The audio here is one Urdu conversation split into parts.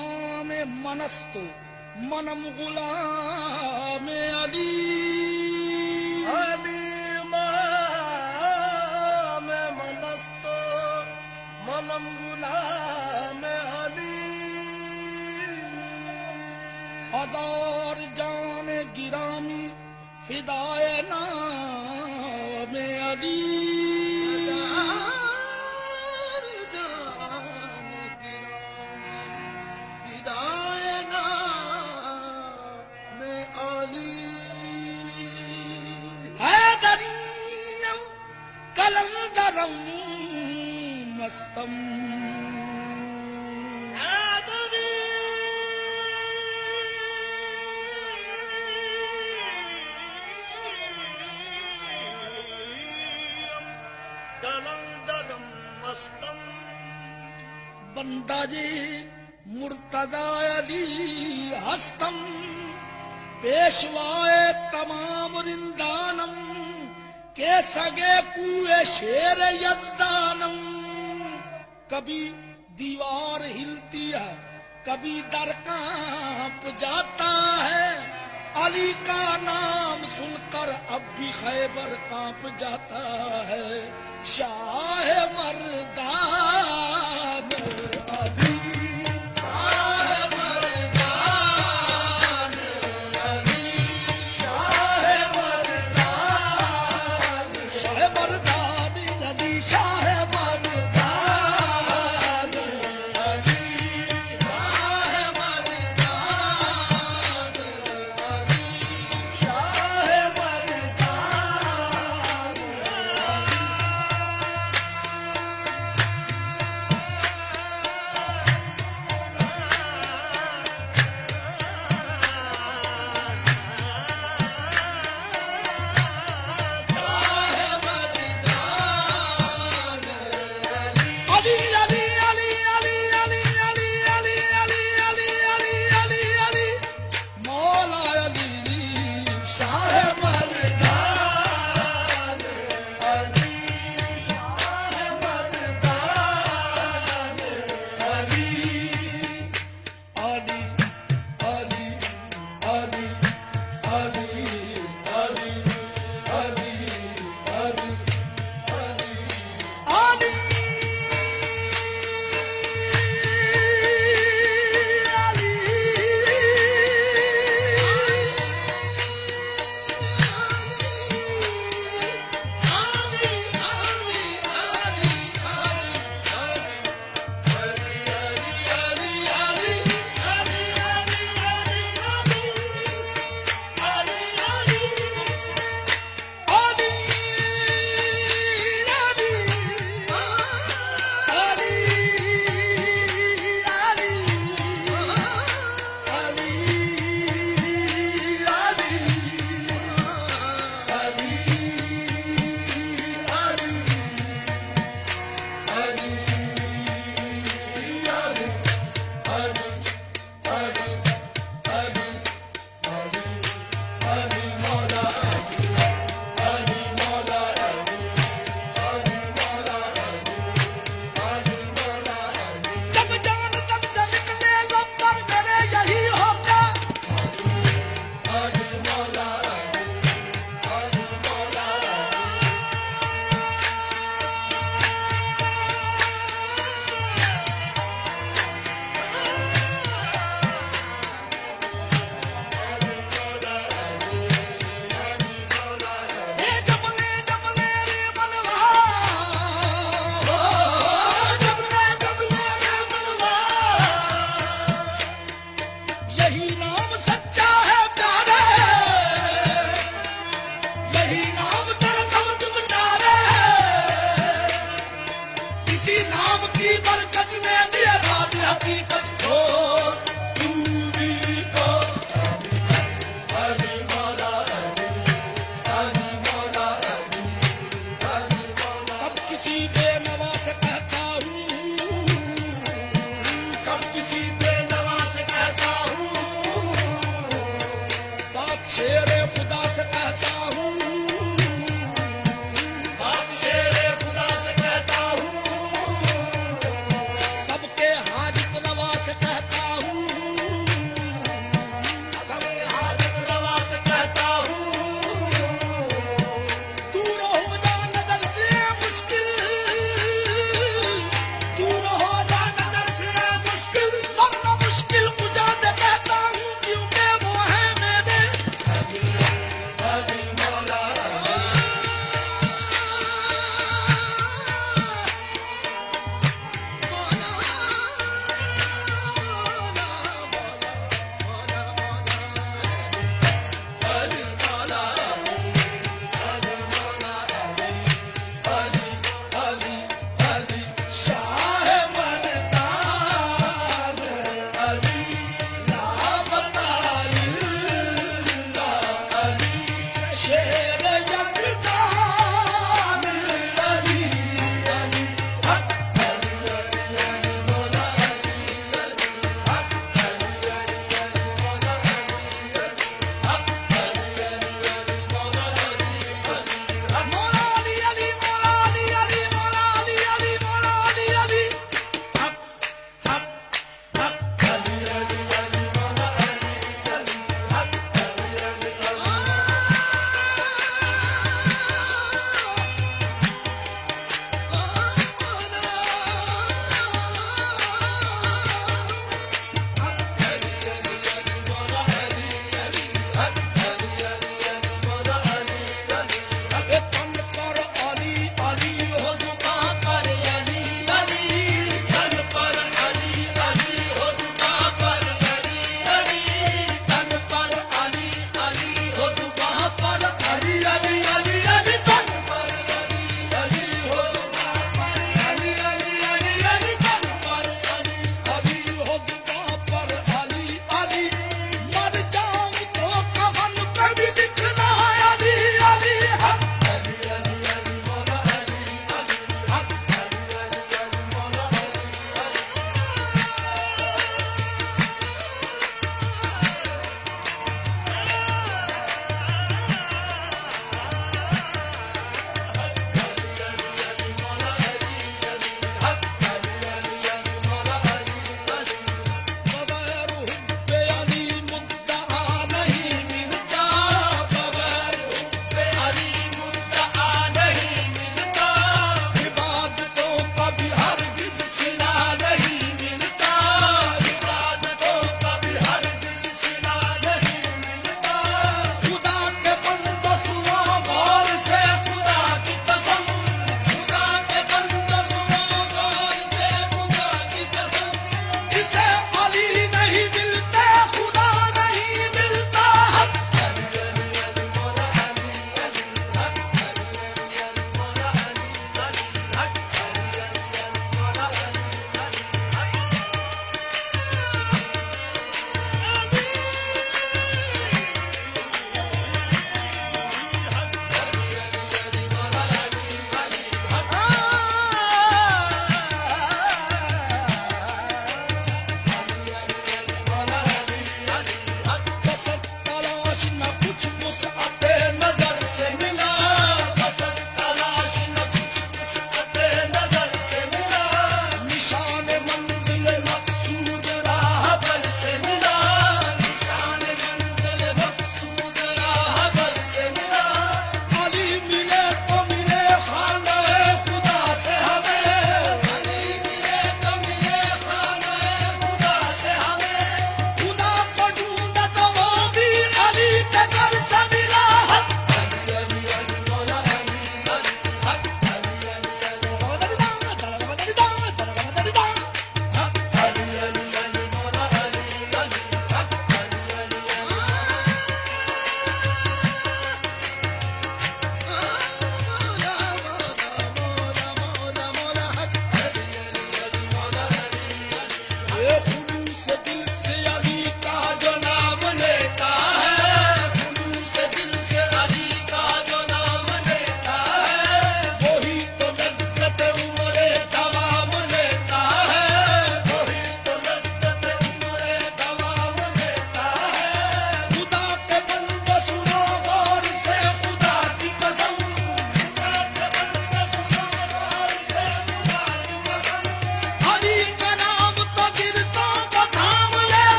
امام منستو منم غلام علی علی امام منستو منم غلام علی ہزار جان گرامی فدائے نام علی کلندرم مستم کلندرم مستم بندہ جی مرتضی علی ہستم پیشوائے تمام رندانم کے سگے کوئے شیر یزدانم کبھی دیوار ہلتی ہے کبھی در کانپ جاتا ہے علی کا نام سن کر اب بھی خیبر کانپ جاتا ہے شاہ مردان علی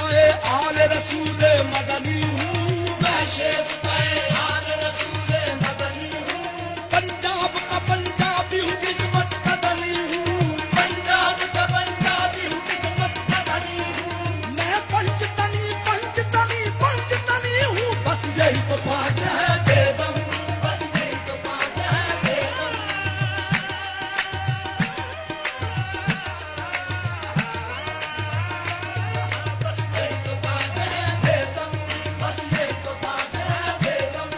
شیفتائے آل رسول مدنی ہوں، میں شیفتائے آل رسول مدنی ہوں، پنجاب کا پنجابی ہوں، قسمت کا دھنی ہوں، پنجاب کا پنجابی ہوں، قسمت کا دھنی ہوں، میں پنچ تنی ہوں، بس یہی تو بات ہے بے دم، بس یہی تو بات ہے بے دم۔ بس یہی تو بات ہے بے دم، بس یہی تو بات ہے بے دم،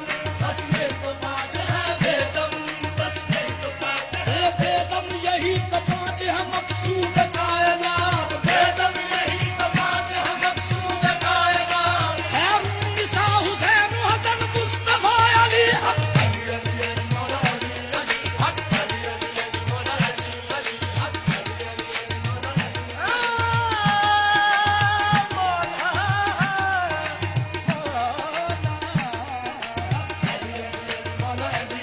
بس یہی تو بات ہے بے دم، بس یہی تو بات ہے بے دم، یہی تو بات ہے مقصود کائنات، بے دم یہی تو بات ہے مقصود کائنات، خیر النساء حسین حسن مصطفیٰ علی حق علی علی علی مولا علی علی حق علی علی علی مولا علی علی حق علی علی علی مولا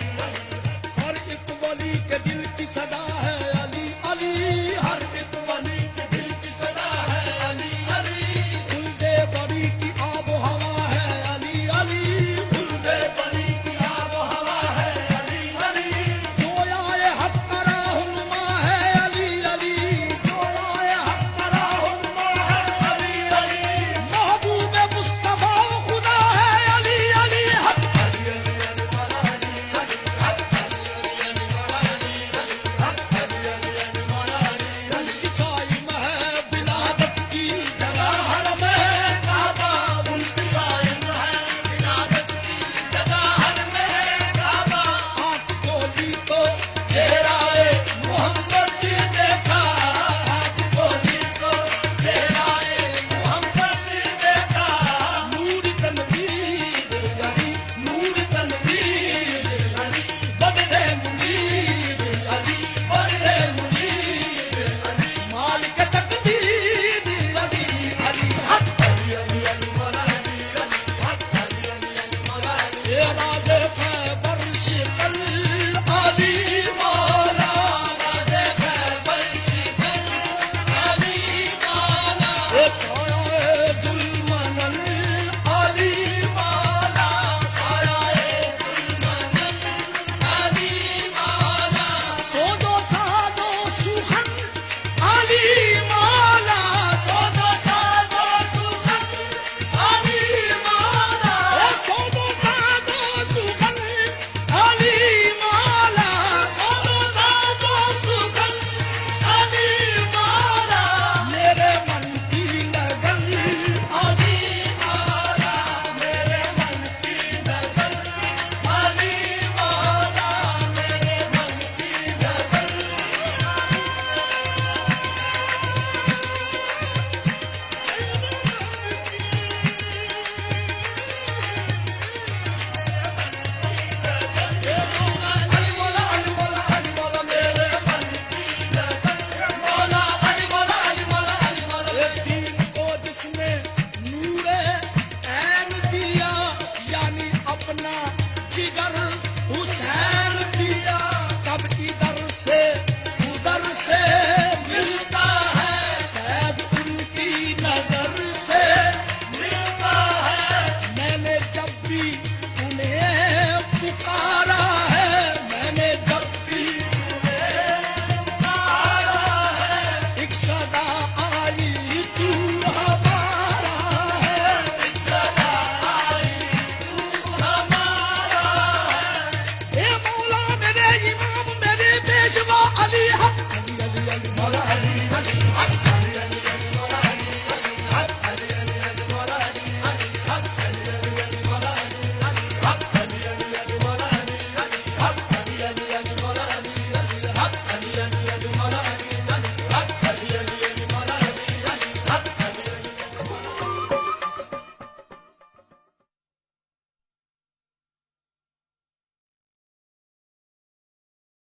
ہر ایک ولی کے دل کی صدا ہے علی علی، ہر ایک ولی کے دل کی صدا ہے علی علی، خلد بری کی آب و ہوا ہے علی علی، خلد بری کی آب و ہوا ہے علی علی، جویائے حق کا راہنما ہے علی علی، جویائے حق کا راہنما ہے علی علی، محبوب مصطفیٰ خدا ہے علی علی، حق علی علی علی مولا علی علی حق علی علی علی مولا علی علی حق علی علی علی مولا علی علی، عیسائی میں ہے ولادت کی جگہ حرم ہے کعبہ، عیسائی میں ہے ولادت کی جگہ حرم ہے کعبہ، آنکھ کھولی تو چہرہ محمد دیکھا، آنکھ کھولی تو چہرہ محمد دیکھا، نور تنویر علی، نور تنویر علی، بدر منیر علی، بدر منیر علی، مالک تقدیر علی علی، حق علی علی علی مولا علی علی، حق علی علی علی مولا علی، راز خیبر شکل علی مولا، راز خیبر شکل علی مولا، سایہ ذوالمنن علی مولا، سایہ ذوالمنن علی مولا، سود و ساد و سخن علی مولا، سود و ساد و سخن علی مولا، سود و ساد و سخن علی مولا، سود و ساد و سخن علی مولا، میرے من کی لگن علی مولا، میرے من کی لگن علی مولا، میرے من کی لگن علی مولا، علی مولا، علی مولا، میرے من کی لگن مولا، علی مولا، علی مولا، علی مولا، دین کو جس نے نور عین دیا، یعنی اپنا جگر